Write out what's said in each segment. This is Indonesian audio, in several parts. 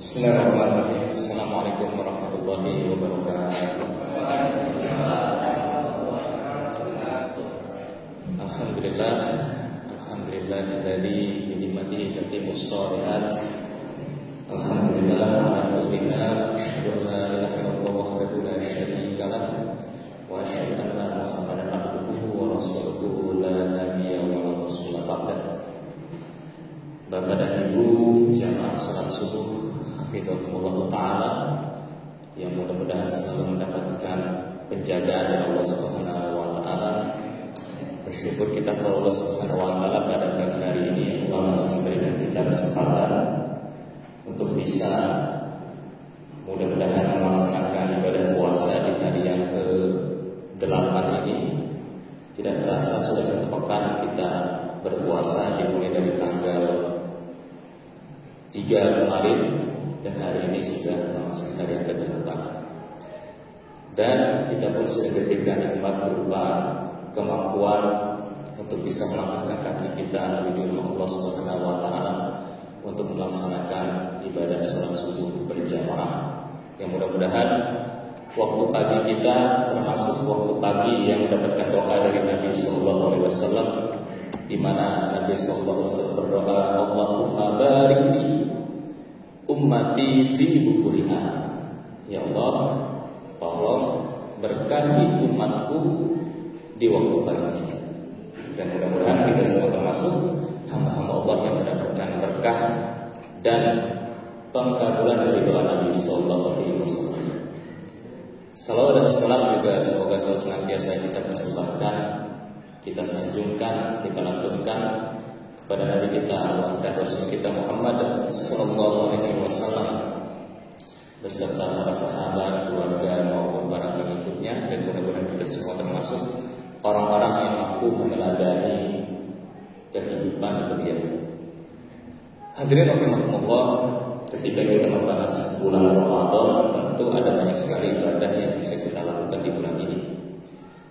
Bismillahirrahmanirrahim. Assalamualaikum warahmatullahi wabarakatuh. Alhamdulillah, alhamdulillahilladzi bi ni'matihi tatimmus shalihat. Alhamdulillah ala kulli hal, asyhadu an la ilaha illallah wahdahu la syarika lah wa asyhadu anna Muhammadan abduhu wa rasuluhu la nabiyya wa la rasula ba'dah. Bapak dan Ibu jamaah salat subuh hafizahumullah ta'ala, yang mudah-mudahan selalu mendapatkan penjagaan dari Allah Subhanahu wa ta'ala. Bersyukur kita kepada Allah Subhanahu wa ta'ala pada pagi hari ini Allah masih memberikan kita kesempatan untuk bisa mudah-mudahan melaksanakan ibadah puasa di hari yang ke-8 ini. Tidak terasa sudah satu pekan kita berpuasa, dimulai dari tanggal 3 kemarin dan hari ini sudah memasuki hari yang ke-8. Dan kita pun sudah diberikan nikmat berupa kemampuan untuk bisa melangkahkan kaki kita menuju rumah Allah Subhanahu wa ta'ala untuk melaksanakan ibadah salat subuh berjamaah. Yang mudah-mudahan waktu pagi kita termasuk waktu pagi yang mendapatkan doa dari Nabi sallallahu alaihi wasallam, di mana Nabi sallallahu alaihi wasallam berdoa, Allahumma barik li ummati fi bukuriha. Ya Allah, tolong berkahi umatku di waktu paginya. Dan mudah-mudahan kita semua termasuk hamba-hamba Allah yang mendapatkan berkah dan pengkabulan dari doa Nabi sallallahu alaihi wasallam. Salawat dan salam juga semoga selalu senantiasa kita persembahkan, kita sanjungkan, kita lantunkan kepada Nabi kita dan Rasul kita Muhammad sallallahu alaihi wasallam beserta para sahabat, keluarga maupun para pengikutnya, dan mudah-mudahan kita semua termasuk orang-orang yang mampu meneladani kehidupan beliau. Hadirin rahimakumullah, ketika kita membahas bulan Ramadan, tentu ada banyak sekali ibadah yang bisa kita lakukan di bulan ini.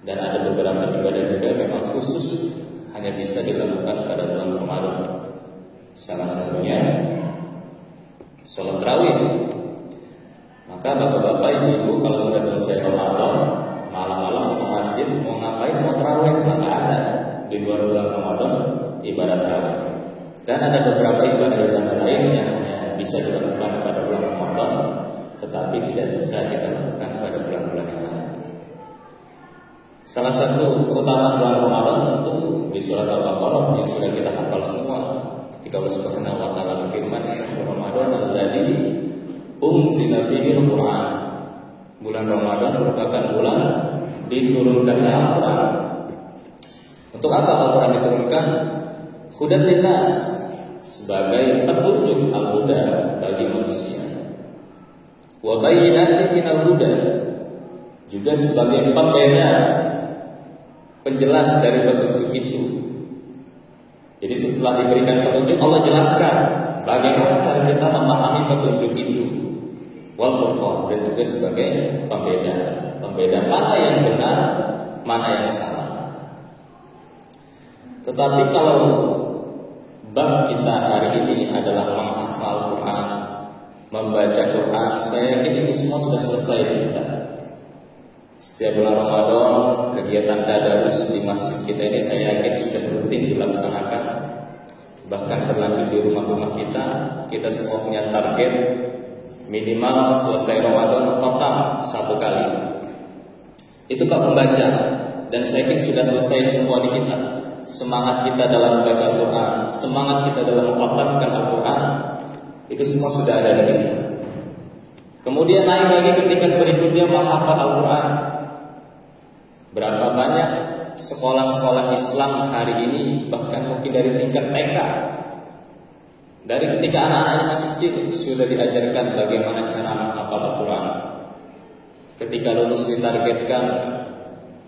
Dan ada beberapa ibadah juga memang khusus hanya bisa dilakukan pada bulan Ramadan. Salah satunya sholat tarawih. Maka bapak-bapak, ibu-ibu, kalau sudah selesai Ramadan, malam-malam ke masjid mau ngapain? Mau tarawih? Maka ada di luar bulan Ramadan ibadah tarawih. Dan ada beberapa ibadah-ibadah lain yang hanya bisa dilakukan pada bulan Ramadan, tetapi tidak bisa kita lakukan pada bulan-bulan yang lain. Salah satu keutamaan bulan Ramadan tentu di surat Al-Baqarah yang sudah kita hafal semua, ketika Allah Subhanahu wa ta'ala berfirman, "Syahrul Ramadan alladzi unzila fihi al-Qur'an." Bulan Ramadan merupakan bulan diturunkannya Al-Qur'an. Untuk apa Al-Qur'an diturunkan? Hudan linnas, sebagai petunjuk al-huda bagi manusia. Wa bayyinatin minal huda, juga sebagai pembeda, penjelas dari petunjuk itu. Jadi setelah diberikan petunjuk, Allah jelaskan bagaimana cara kita memahami petunjuk itu. Wal furqan, dan juga sebagai pembeda mana yang benar, mana yang salah. Tetapi kalau bab kita hari ini adalah menghafal Quran, membaca Quran, saya yakin itu semua sudah selesai kita. Setiap bulan Ramadan, kegiatan tadarus di masjid kita ini saya yakin sudah rutin dilaksanakan. Bahkan berlanjut di rumah-rumah kita. Kita semua punya target minimal selesai Ramadan khatam 1 kali. Itu Pak membaca, dan saya yakin sudah selesai semua di kita. Semangat kita dalam membaca Al-Quran, semangat kita dalam mengkhatamkan Al-Quran, itu semua sudah ada di kita. Kemudian naik lagi ketika berikutnya menghafal Al-Quran. Berapa banyak sekolah-sekolah Islam hari ini, bahkan mungkin dari tingkat TK, dari ketika anak-anak masih kecil sudah diajarkan bagaimana cara menghafal Al-Quran. Ketika lulus ditargetkan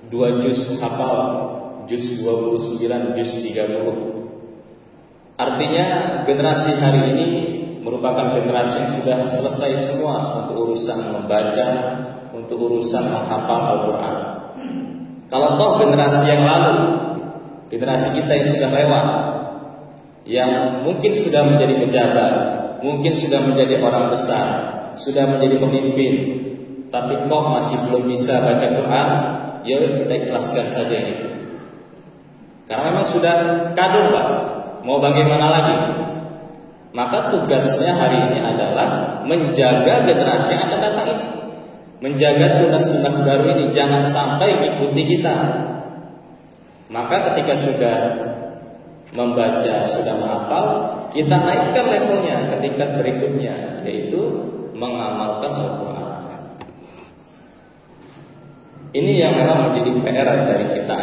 2 juz hafal, juz 29, juz 30. Artinya generasi hari ini merupakan generasi yang sudah selesai semua untuk urusan membaca, untuk urusan menghafal Al-Quran. Kalau toh generasi yang lalu, generasi kita yang sudah lewat, yang mungkin sudah menjadi pejabat, mungkin sudah menjadi orang besar, sudah menjadi pemimpin, tapi kok masih belum bisa baca Quran, ya kita ikhlaskan saja itu. Karena memang sudah kadung Pak, mau bagaimana lagi? Maka tugasnya hari ini adalah menjaga generasi yang akan datang ini, menjaga tunas-tunas baru ini jangan sampai mengikuti kita. Maka ketika sudah membaca, sudah menghafal, kita naikkan levelnya ke tingkat berikutnya, yaitu mengamalkan Al-Quran. Ini yang memang menjadi PR dari kita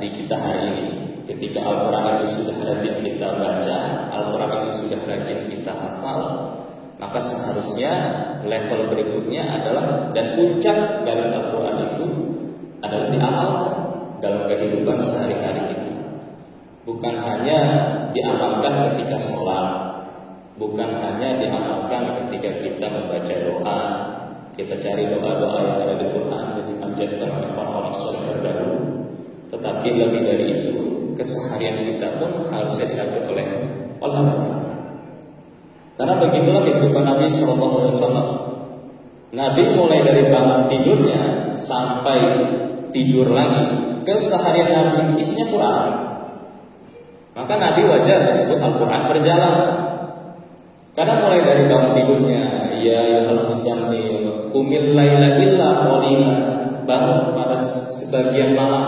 di kita hari ini. Ketika Al-Quran itu sudah rajin kita baca, Al-Quran itu sudah rajin kita hafal, maka seharusnya level berikutnya adalah, dan puncak dari Al-Quran itu adalah diamalkan dalam kehidupan sehari-hari kita. Bukan hanya diamalkan ketika sholat, bukan hanya diamalkan ketika kita membaca doa, kita cari doa-doa yang ada di Quran dan dipanjatkan oleh orang-orang saleh terdahulu. Tetapi lebih dari itu, keseharian kita pun harusnya diatur oleh Al-Quran. Karena begitulah kehidupan Nabi SAW. Nabi mulai dari bangun tidurnya sampai tidur lagi, keseharian Nabi isinya Quran. Maka Nabi wajar disebut Al-Quran berjalan. Karena mulai dari bangun tidurnya, ya ayyuhal muzammil qumil laila illa qalila, bangun pada sebagian malam.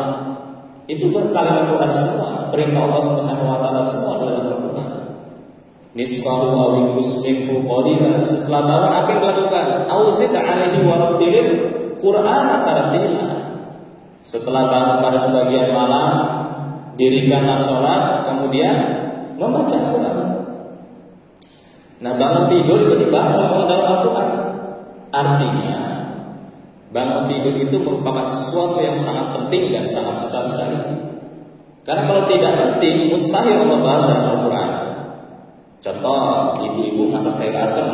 Itu kalimat Quran semua, perintah Allah Subhanahu wa taala semua dalam Al-Quran. Nisfahu aw yusmihu qalila, setelah bangun apa yang dilakukan? Auzid alaihi wa rattilil Qur'ana tartila. Setelah bangun pada sebagian malam, dirikanlah sholat, kemudian membaca Al-Quran. Nah, bangun tidur itu dibahas oleh dalam Al-Quran. Artinya, bangun tidur itu merupakan sesuatu yang sangat penting dan sangat besar sekali. Karena kalau tidak penting, mustahil Allah bahas dalam Al-Quran. Contoh, ibu-ibu masak sayur asem,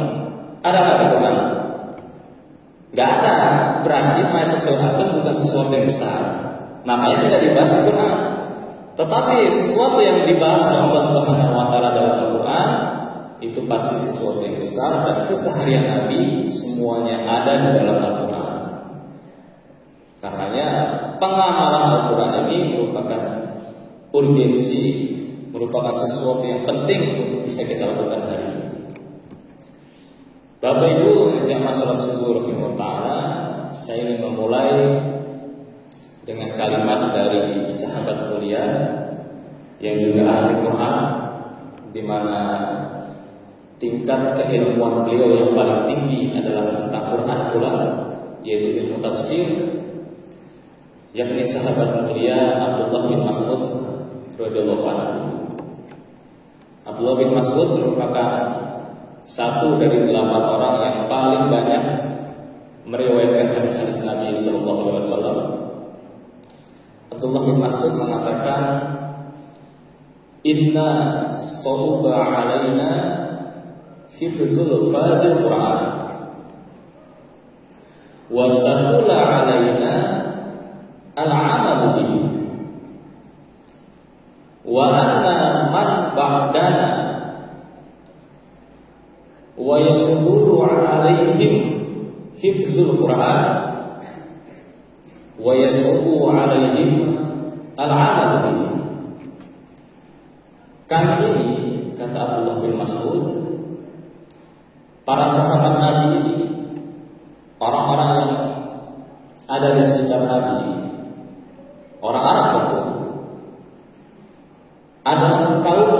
ada nggak di Quran? Nggak ada. Berarti masak sayur asem bukan sesuatu yang besar, makanya tidak dibahas di Quran. Tetapi sesuatu yang dibahas oleh Allah Subhanahu wa taala dalam Al-Quran itu pasti sesuatu yang besar, dan keseharian Nabi semuanya ada di dalam Al-Quran. Karenanya pengamalan Al-Quran ini merupakan urgensi, merupakan sesuatu yang penting untuk bisa kita lakukan hari ini. Bapak Ibu jamaah salat subuh rahimahullah ta'ala, saya ingin memulai dengan kalimat dari sahabat mulia yang juga ahli Quran, di mana tingkat keilmuan beliau yang paling tinggi adalah tentang Quran pula, yaitu ilmu tafsir, yakni sahabat mulia Abdullah bin Mas'ud radhiyallahu anhu. Abdullah bin Mas'ud merupakan satu dari 8 orang yang paling banyak meriwayatkan hadis-hadis Nabi sallallahu alaihi wasallam. Abdullah bin Mas'ud mengatakan, "Inna sawba 'alaina hifzul fazil Quran wa sahula 'alaina al-'amal bihi wa anna man ba'dana wa yasburu 'alaihim hifzul Quran wa yasbu 'alaihim al-'amal bihi." Kami ini, kata Abdullah bin Mas'ud, para sahabat Nabi ini, orang-orang yang ada di sekitar Nabi, orang Arab tentu, adalah kaum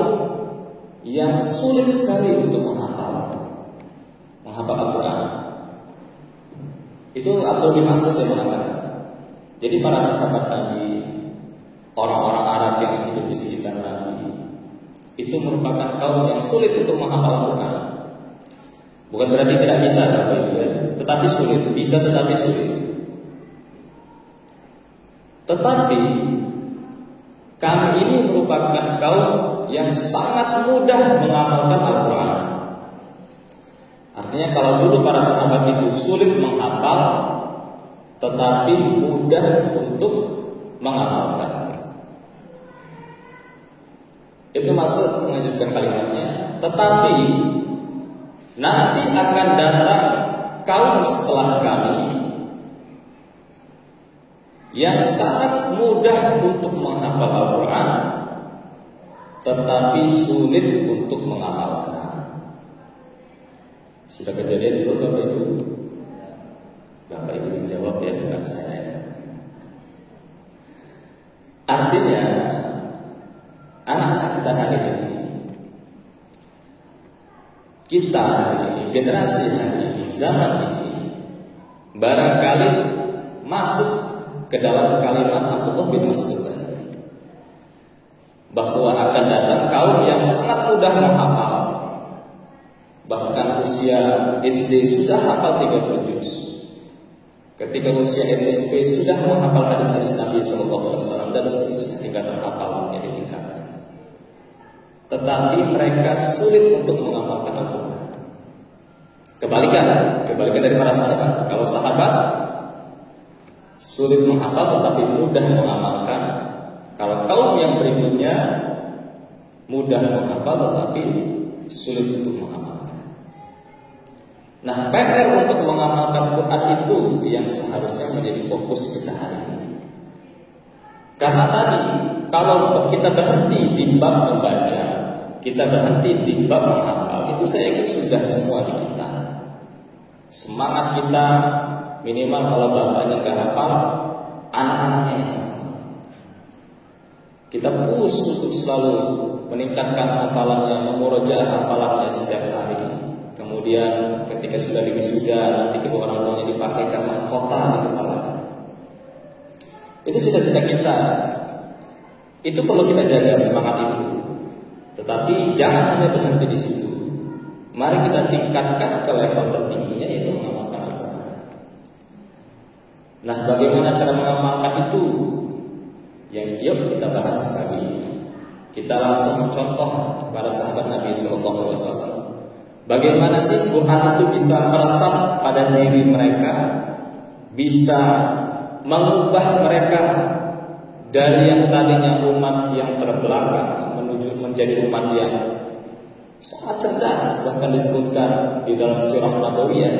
yang sulit sekali untuk menghafal Al-Quran. Itu Abdullah bin Mas'ud yang mengatakan. Jadi para sahabat Nabi, orang-orang Arab yang hidup di sekitar Nabi, itu merupakan kaum yang sulit untuk menghafal Al-Quran. Bukan berarti tidak bisa, tetapi sulit. Bisa tetapi sulit. Tetapi kami ini merupakan kaum yang sangat mudah mengamalkan Al-Quran. Artinya kalau dulu para sahabat itu sulit menghafal, tetapi mudah untuk mengamalkan. Ibnu Mas'ud mengajukan kalimatnya, tetapi nanti akan datang kaum setelah kami yang sangat mudah untuk menghafal Al-Quran, tetapi sulit untuk mengamalkan. Sudah kejadian belum Bapak Ibu? Bapak Ibu jawab ya, bukan saya. Artinya anak-anak kita hari ini, kita hari ini, generasi hari ini, zaman ini, barangkali masuk ke dalam kalimat Abdullah bin Mas'ud bahwa akan datang kaum yang sangat mudah menghafal, bahkan usia SD sudah hafal 30 juz, ketika usia SMP sudah menghafal hadis-hadis Nabi SAW dan seterusnya, tingkatan hafalannya ditingkatkan. Tetapi mereka sulit untuk mengamalkan Al-Quran. Kebalikan dari para sahabat. Kalau sahabat sulit menghafal tetapi mudah mengamalkan. Kalau kaum yang berikutnya mudah menghafal tetapi sulit untuk mengamalkan. Nah, PR untuk mengamalkan Quran itu yang seharusnya menjadi fokus kita hari ini. Karena tadi kalau kita berhenti di bab membaca, kita berhenti di bab menghafal, itu saya yakin sudah semua di kita. Semangat kita minimal kalau bapaknya nggak hafal, anak-anaknya yang hafal. Kita push untuk selalu meningkatkan hafalannya, memurojaah hafalannya setiap hari. Kemudian ketika sudah wisuda, nanti kedua orang tuanya dipakaikan mahkota di kepala. Itu cita-cita kita. Itu perlu kita jaga semangat itu. Tetapi jangan hanya berhenti di situ. Mari kita tingkatkan ke level tertingginya, yaitu mengamalkan Al-Quran. Nah, bagaimana cara mengamalkan itu? Yang yuk kita bahas pagi ini. Kita langsung contoh para sahabat Nabi SAW. Bagaimana sih Quran itu bisa meresap pada diri mereka, bisa mengubah mereka dari yang tadinya umat yang terbelakang menuju menjadi umat yang sangat cerdas. Bahkan disebutkan di dalam Sirah Nabawiyah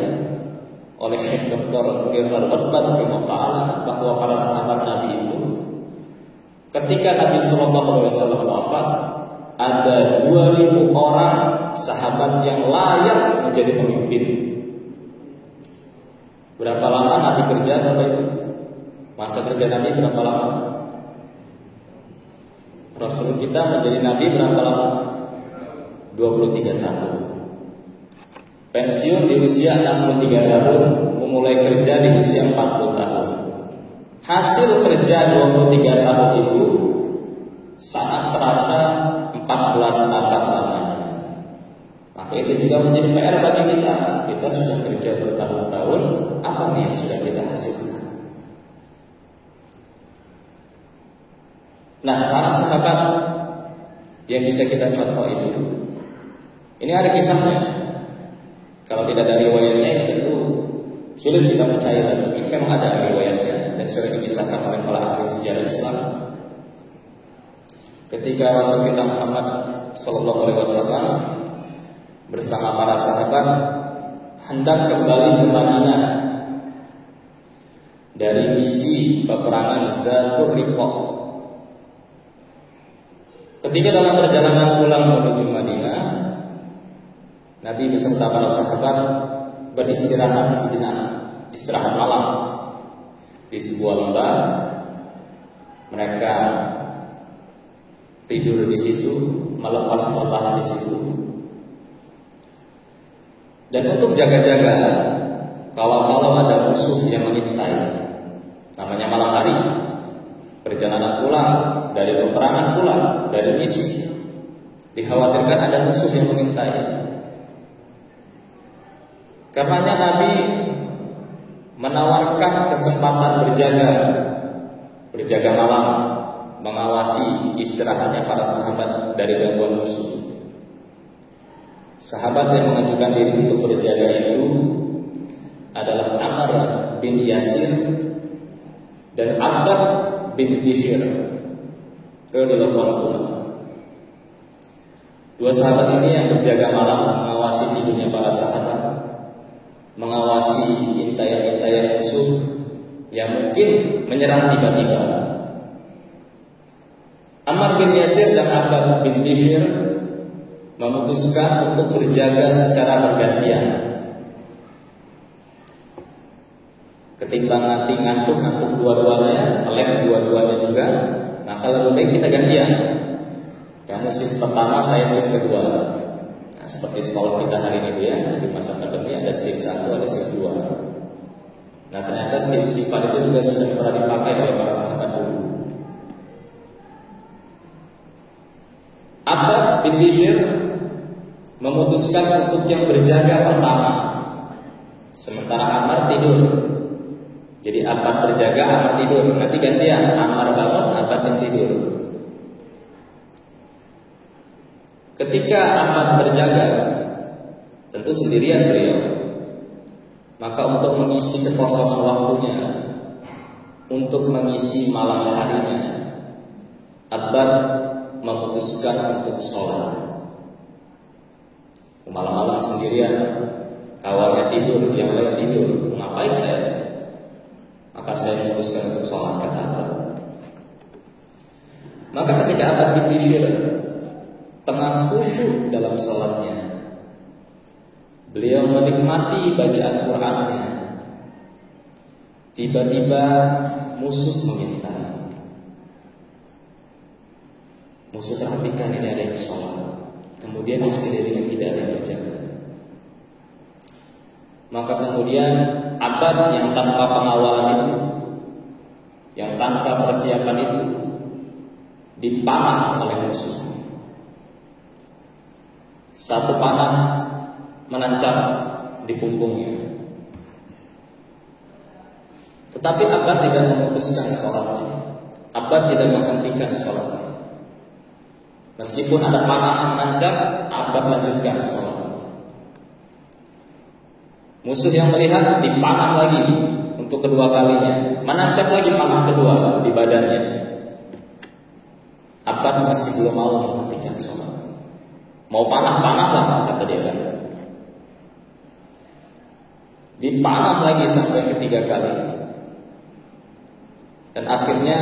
oleh Syekh Dr. Munir Al-Ghattad rahimahullah bahwa para sahabat Nabi itu ketika Nabi SAW wafat, ada 2000 orang sahabat yang layak menjadi pemimpin. Berapa lama Nabi kerja, Bapak Ibu? Masa kerja Nabi berapa lama? Rasul kita menjadi Nabi berapa lama? 23 tahun. Pensiun di usia 63 tahun, memulai kerja di usia 40 tahun. Hasil kerja 23 tahun itu sangat terasa 14 abad lamanya. Maka itu juga menjadi PR bagi kita. Kita sudah kerja bertahun-tahun, apa nih yang sudah kita hasilkan? Nah, para sahabat yang bisa kita contoh itu, ini ada kisahnya. Kalau tidak ada riwayatnya, ini tentu sulit kita percaya. Tapi ini memang ada riwayatnya dan sudah dikisahkan oleh para ahli sejarah Islam. Ketika Rasul kita Muhammad Sallallahu Alaihi Wasallam bersama para sahabat hendak kembali ke Madinah dari misi peperangan Zatul Riqah. Ketika dalam perjalanan pulang menuju Madinah, Nabi beserta para sahabat beristirahat sejenak, istirahat malam di sebuah lembah. Mereka tidur di situ, melepas lelah di situ. Dan untuk jaga-jaga, kalau ada musuh yang mengintai, namanya malam hari, perjalanan pulang dari peperangan pulang dari misi, dikhawatirkan ada musuh yang mengintai. Karenanya Nabi menawarkan kesempatan berjaga malam, mengawasi istirahatnya para sahabat dari gangguan musuh. Sahabat yang mengajukan diri untuk berjaga itu adalah Ammar bin Yasir dan Abbad bin Bishr radhiyallahu anhu. Dua sahabat ini yang berjaga malam mengawasi tidurnya para sahabat mengawasi intayan-intayan musuh yang mungkin menyerang tiba-tiba. Ammar bin Yasir dan Abbad bin Bishr memutuskan untuk berjaga secara bergantian. Ketimbang nanti ngantuk dua-duanya, melek dua-duanya juga, maka lebih baik kita gantian. Kamu shift pertama, saya shift kedua. Nah, seperti sekolah kita hari ini ya, di masa pandemi ada shift 1, ada shift 2. Nah, ternyata shift sifat itu juga sudah pernah dipakai oleh para sahabat dulu. Abbad bin Bishr memutuskan untuk yang berjaga pertama, sementara Ammar tidur. Jadi Abbad berjaga, Ammar tidur. Nanti gantian, Ammar bangun, Abbad yang tidur. Ketika Abbad berjaga, tentu sendirian beliau. Maka untuk mengisi kekosongan waktunya, untuk mengisi malam harinya, Abbad memutuskan untuk sholat. Malam-malam sendirian, kawannya tidur, yang lain tidur. Ngapain saya? Maka saya memutuskan untuk sholat, kata Abbad. Maka ketika Abbad bin Bishr tengah khusyuk dalam sholatnya, beliau menikmati bacaan Qur'annya. Tiba-tiba musuh mengintai. Musuh perhatikan ini ada yang sholat. Kemudian di sekelilingnya tidak ada yang berjaga. Maka kemudian Abbad yang tanpa pengawalan itu, yang tanpa persiapan itu, dipanah oleh musuh. Satu panah menancap di punggungnya. Tetapi Abbad tidak memutuskan sholatnya. Abbad tidak menghentikan sholatnya. Meskipun ada panah yang menancap, Abbad lanjutkan sholatnya. Musuh yang melihat dipanah lagi untuk kedua kalinya, menancap lagi panah kedua di badannya. Abbad masih belum mau menghentikan sholat. Mau panah-panah lah, kata dia kan. Dipanah lagi sampai ketiga kali. Dan akhirnya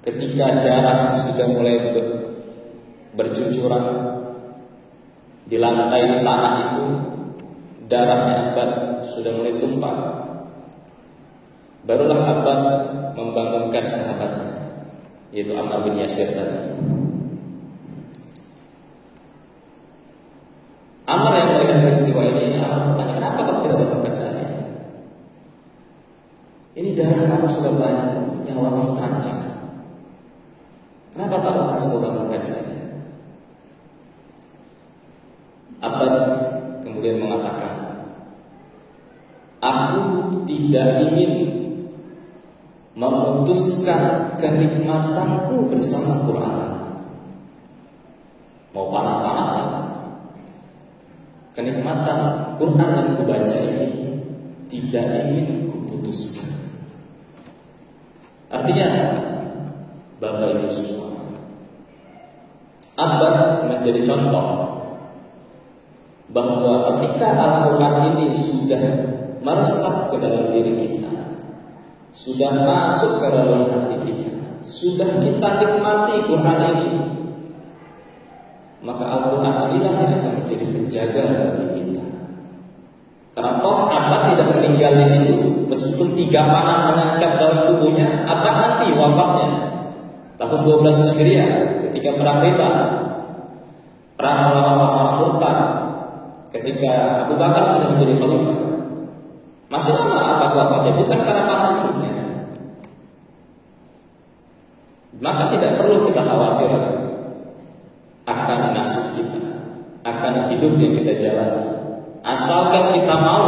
ketika darah sudah mulai bercucuran di lantai di tanah itu, darahnya Abbad sudah mulai tumpah. Barulah Abbad membangunkan sahabatnya, yaitu Ammar bin Yasir tadi. Ammar yang melihat peristiwa ini, Ammar bertanya, kenapa kamu tidak bangunkan saya? Ini darah kamu sudah banyak, nyawa kamu terancam. Kenapa tak lekas kau bangunkan saya? Abbad kemudian mengatakan, aku tidak ingin memutuskan kenikmatanku bersama Quran. Mau panah-panah lah. Kenikmatan Quran yang kubaca ini tidak ingin kuputuskan. Artinya, Bapak Ibu semua, Abbad menjadi contoh bahwa ketika Al-Quran ini sudah meresap ke dalam diri kita, sudah masuk ke dalam hati kita, sudah kita nikmati Quran ini, maka Al-Quran inilah yang akan menjadi penjaga bagi kita. Karena toh Abbad tidak meninggal di situ, meskipun 3 panah menancap dalam tubuhnya. Abbad nanti wafatnya tahun 12 Hijriah ketika perang Ridha, perang melawan orang murtad, ketika Abu Bakar sudah menjadi khalifah. Masih lama Abbad wafatnya, bukan karena panah itu. Maka tidak perlu kita khawatir akan nasib kita, akan hidup yang kita jalani. Asalkan kita mau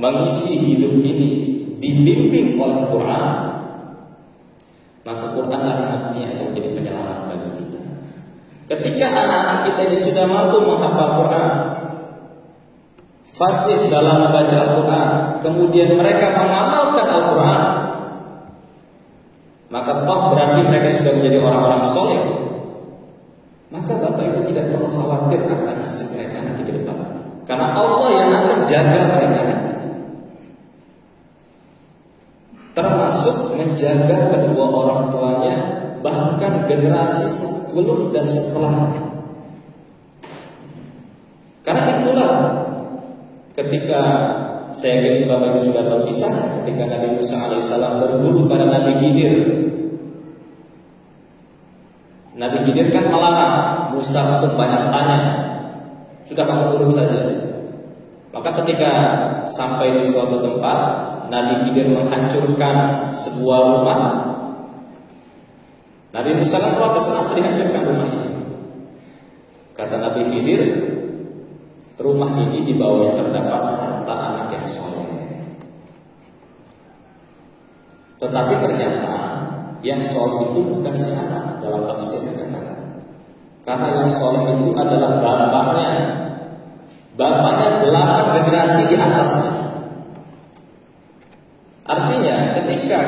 mengisi hidup ini dibimbing oleh Quran, maka Quranlah yang nantinya akan menjadi penyelamat bagi kita. Ketika anak-anak kita ini sudah mampu menghafal Quran, fasih dalam membaca Al-Quran, kemudian mereka mengamalkan Al-Quran, maka toh berarti mereka sudah menjadi orang-orang soleh. Maka Bapak Ibu tidak perlu khawatir akan nasib mereka nanti ke depan. Karena Allah yang akan jaga mereka nanti. Termasuk menjaga kedua orang tuanya, bahkan generasi sebelum dan setelahnya. Karena itulah ketika saya yakin Bapak Ibu sudah tahu kisah ketika Nabi Musa alaihissalam berguru pada Nabi Khidir. Nabi Khidir kan melarang Musa untuk banyak tanya. Sudah kamu nurut saja. Maka ketika sampai di suatu tempat, Nabi Khidir menghancurkan sebuah rumah. Nabi Musa kan protes, kenapa dihancurkan rumah ini? Kata Nabi Khidir, rumah ini di bawahnya terdapat harta anak yang soleh. Tetapi ternyata yang soleh itu bukan si anak, dalam tafsir dikatakan. Karena yang soleh itu adalah bapaknya. Bapaknya 8 generasi di atasnya. Artinya ketika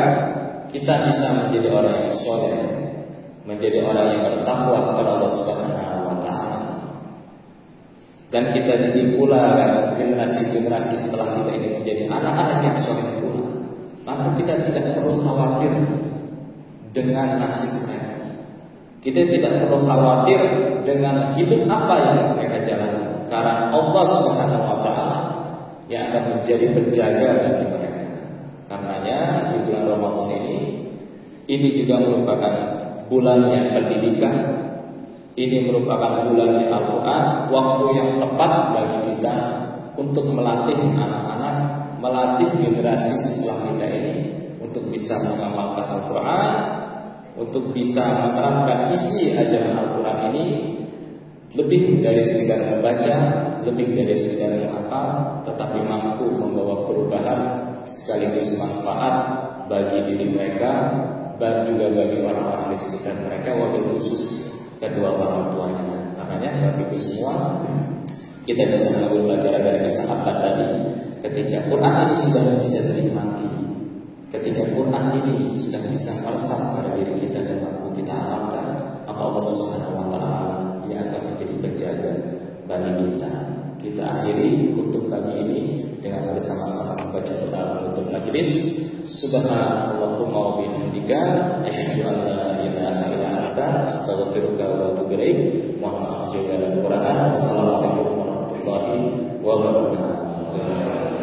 kita bisa menjadi orang yang soleh, menjadi orang yang bertakwa kepada Allah Subhanahu wa Ta'ala, dan kita didik pula generasi-generasi setelah kita ini menjadi anak-anak yang soleh pula, maka kita tidak perlu khawatir dengan nasib mereka. Kita tidak perlu khawatir dengan hidup apa yang mereka jalani, karena Allah Subhanahu wa Ta'ala yang akan menjadi penjaga bagi mereka. Karenanya di bulan Ramadan ini juga merupakan bulannya pendidikan. Ini merupakan bulannya Al-Quran, waktu yang tepat bagi kita untuk melatih anak-anak, melatih generasi setelah kita ini untuk bisa mengamalkan Al-Quran, untuk bisa menerapkan isi ajaran Al-Quran ini lebih dari sekedar membaca, lebih dari sekedar menghafal, tetapi mampu membawa perubahan sekaligus manfaat bagi diri mereka dan juga bagi orang-orang di sekitar mereka, wabil khusus kedua orang tuanya. Karenanya Bapak Ibu semua, kita bisa mengambil pelajaran dari kisah Abad tadi. Ketika Quran ini sudah bisa dinikmati, ketika Quran ini sudah bisa meresap pada diri kita dan mampu kita amalkan, maka Allah Subhanahu wa Ta'ala yang akan menjadi penjaga bagi kita. Kita akhiri kutub pagi ini dengan bersama-sama membaca doa penutup majelis. Subhanallahumma wa bihamdika, asyhadu an la ilaha illa anta, astaghfiruka wa atubu ilaik. Mohon maaf jika ada kekurangan. Wassalamualaikum warahmatullahi wabarakatuh.